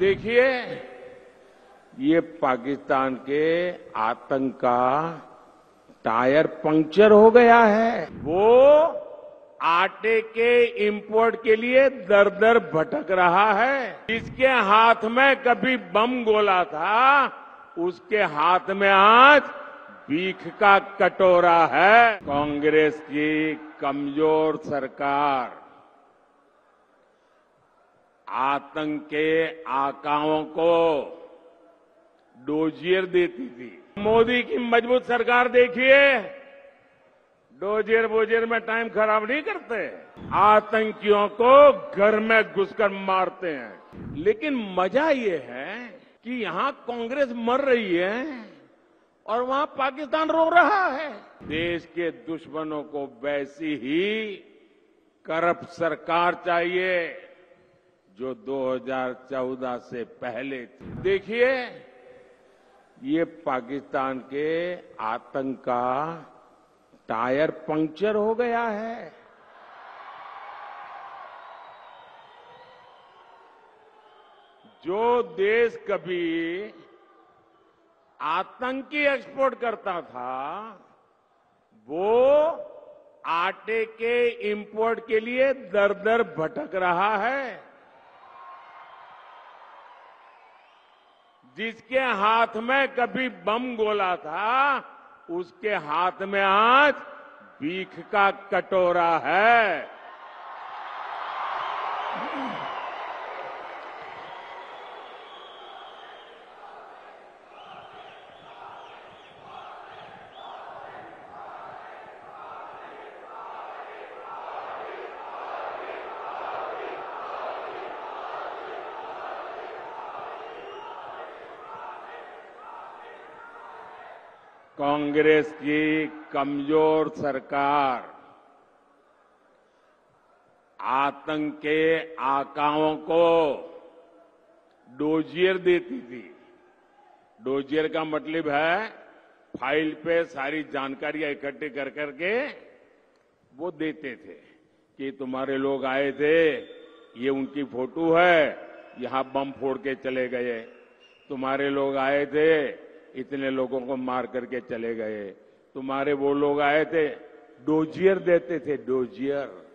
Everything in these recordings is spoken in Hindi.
देखिए, ये पाकिस्तान के आतंक का टायर पंक्चर हो गया है। वो आटे के इंपोर्ट के लिए दर दर भटक रहा है। जिसके हाथ में कभी बम गोला था, उसके हाथ में आज भीख का कटोरा है। कांग्रेस की कमजोर सरकार आतंक के आकाओं को डोजियर देती थी। मोदी की मजबूत सरकार देखिए, डोजियर बोजियर में टाइम खराब नहीं करते, आतंकियों को घर में घुसकर मारते हैं। लेकिन मजा ये है कि यहां कांग्रेस मर रही है और वहां पाकिस्तान रो रहा है। देश के दुश्मनों को वैसी ही करप्ट सरकार चाहिए जो 2014 से पहले थी। देखिए, ये पाकिस्तान के आतंक का टायर पंक्चर हो गया है। जो देश कभी आतंकी एक्सपोर्ट करता था, वो आटे के इंपोर्ट के लिए दर दर भटक रहा है। जिसके हाथ में कभी बम गोला था, उसके हाथ में आज भीख का कटोरा है। कांग्रेस की कमजोर सरकार आतंक के आकाओं को डोजियर देती थी। डोजियर का मतलब है फाइल पे सारी जानकारियां इकट्ठी कर करके वो देते थे कि तुम्हारे लोग आए थे, ये उनकी फोटो है, यहां बम फोड़ के चले गए। तुम्हारे लोग आए थे, इतने लोगों को मार करके चले गए। तुम्हारे वो लोग आए थे, डोजियर देते थे, डोजियर।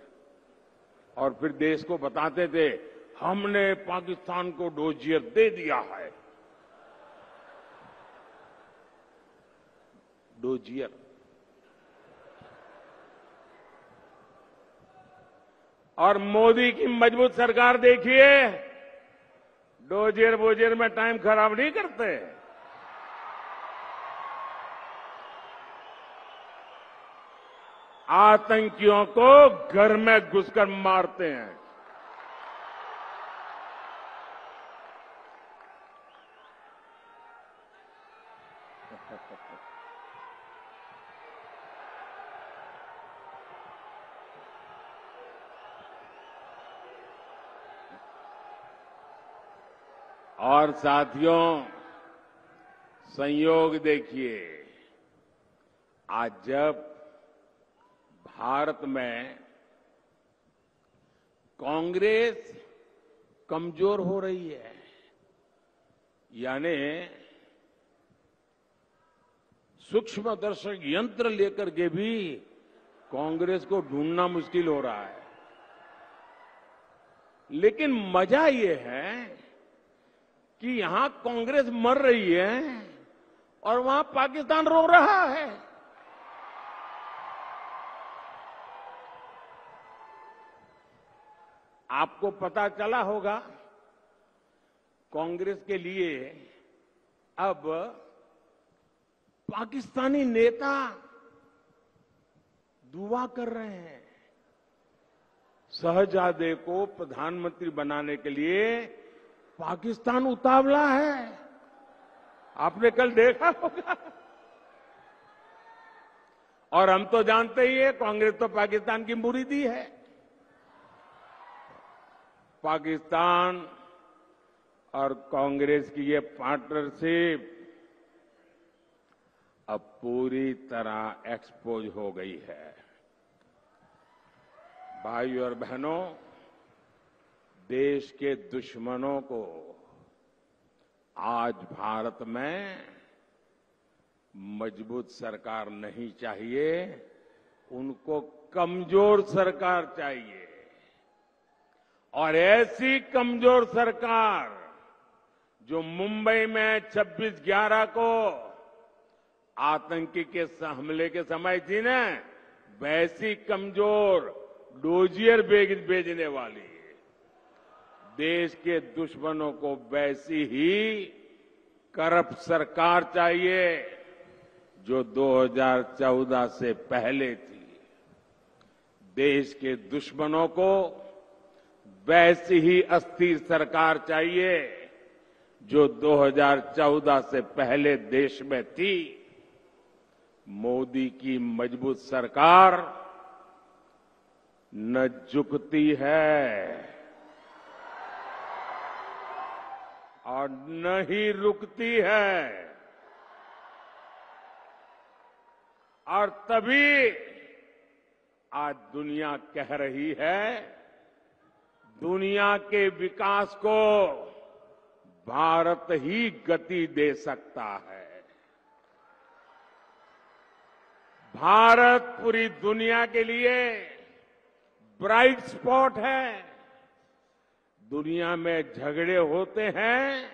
और फिर देश को बताते थे, हमने पाकिस्तान को डोजियर दे दिया है। डोजियर। और मोदी की मजबूत सरकार देखिए, डोजियर बोजियर में टाइम खराब नहीं करते, आतंकियों को घर में घुसकर मारते हैं। और साथियों, संयोग देखिए, आज जब भारत में कांग्रेस कमजोर हो रही है, यानी सूक्ष्मदर्शक यंत्र लेकर के भी कांग्रेस को ढूंढना मुश्किल हो रहा है। लेकिन मजा ये है कि यहां कांग्रेस मर रही है और वहां पाकिस्तान रो रहा है। आपको पता चला होगा, कांग्रेस के लिए अब पाकिस्तानी नेता दुआ कर रहे हैं। शहजादे को प्रधानमंत्री बनाने के लिए पाकिस्तान उतावला है। आपने कल देखा होगा। और हम तो जानते ही है, कांग्रेस तो पाकिस्तान की मुरीदी है। पाकिस्तान और कांग्रेस की ये पार्टनरशिप अब पूरी तरह एक्सपोज हो गई है। भाइयों और बहनों, देश के दुश्मनों को आज भारत में मजबूत सरकार नहीं चाहिए, उनको कमजोर सरकार चाहिए। और ऐसी कमजोर सरकार जो मुंबई में 26/11 को आतंकी के हमले के समय थी न, वैसी कमजोर डोजियर भेजने वाली है। देश के दुश्मनों को वैसी ही करप्ट सरकार चाहिए जो 2014 से पहले थी। देश के दुश्मनों को वैसी ही अस्थिर सरकार चाहिए जो 2014 से पहले देश में थी। मोदी की मजबूत सरकार न झुकती है और न ही रुकती है। और तभी आज दुनिया कह रही है, दुनिया के विकास को भारत ही गति दे सकता है। भारत पूरी दुनिया के लिए ब्राइट स्पॉट है। दुनिया में झगड़े होते हैं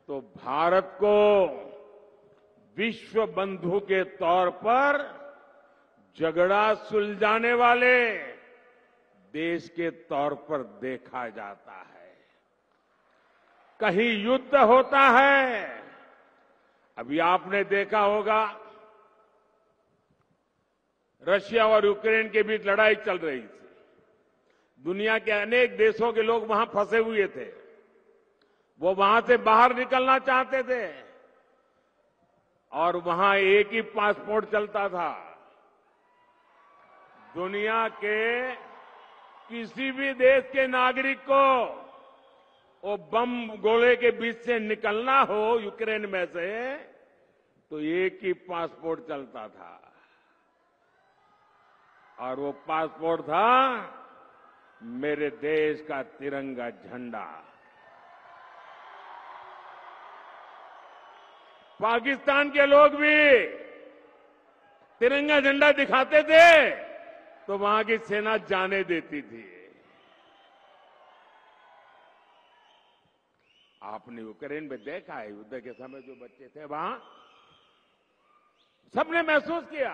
तो भारत को विश्व बंधु के तौर पर झगड़ा सुलझाने वाले देश के तौर पर देखा जाता है। कहीं युद्ध होता है, अभी आपने देखा होगा रशिया और यूक्रेन के बीच लड़ाई चल रही थी। दुनिया के अनेक देशों के लोग वहां फंसे हुए थे, वो वहां से बाहर निकलना चाहते थे और वहां एक ही पासपोर्ट चलता था। दुनिया के किसी भी देश के नागरिक को वो बम गोले के बीच से निकलना हो यूक्रेन में से, तो एक ही पासपोर्ट चलता था और वो पासपोर्ट था मेरे देश का तिरंगा झंडा। पाकिस्तान के लोग भी तिरंगा झंडा दिखाते थे तो वहां की सेना जाने देती थी। आपने यूक्रेन में देखा है, युद्ध के समय जो बच्चे थे वहां, सबने महसूस किया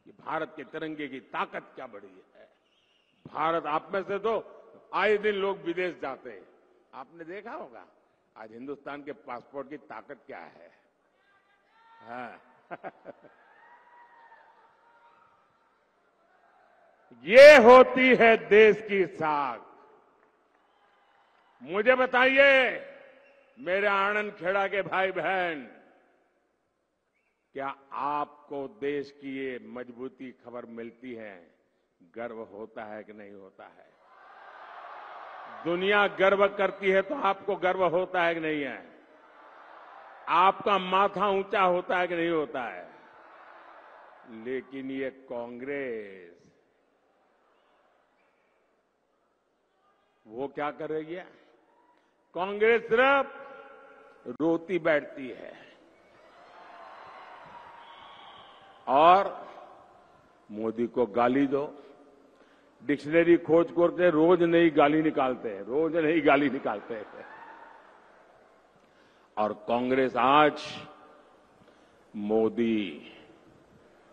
कि भारत के तिरंगे की ताकत क्या बड़ी है। भारत, आप में से तो आए दिन लोग विदेश जाते हैं, आपने देखा होगा आज हिंदुस्तान के पासपोर्ट की ताकत क्या है। हाँ। ये होती है देश की साख। मुझे बताइए मेरे आनंद खेड़ा के भाई बहन, क्या आपको देश की ये मजबूती खबर मिलती है, गर्व होता है कि नहीं होता है? दुनिया गर्व करती है तो आपको गर्व होता है कि नहीं है? आपका माथा ऊंचा होता है कि नहीं होता है? लेकिन ये कांग्रेस, वो क्या कर रही है? कांग्रेस सिर्फ रोती बैठती है और मोदी को गाली दो। डिक्शनरी खोज करके रोज नई गाली निकालते हैं, रोज नई गाली निकालते हैं। और कांग्रेस आज मोदी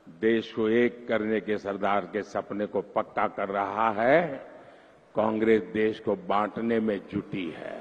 देश को एक करने के सरदार के सपने को पक्का कर रहा है। कांग्रेस देश को बांटने में जुटी है।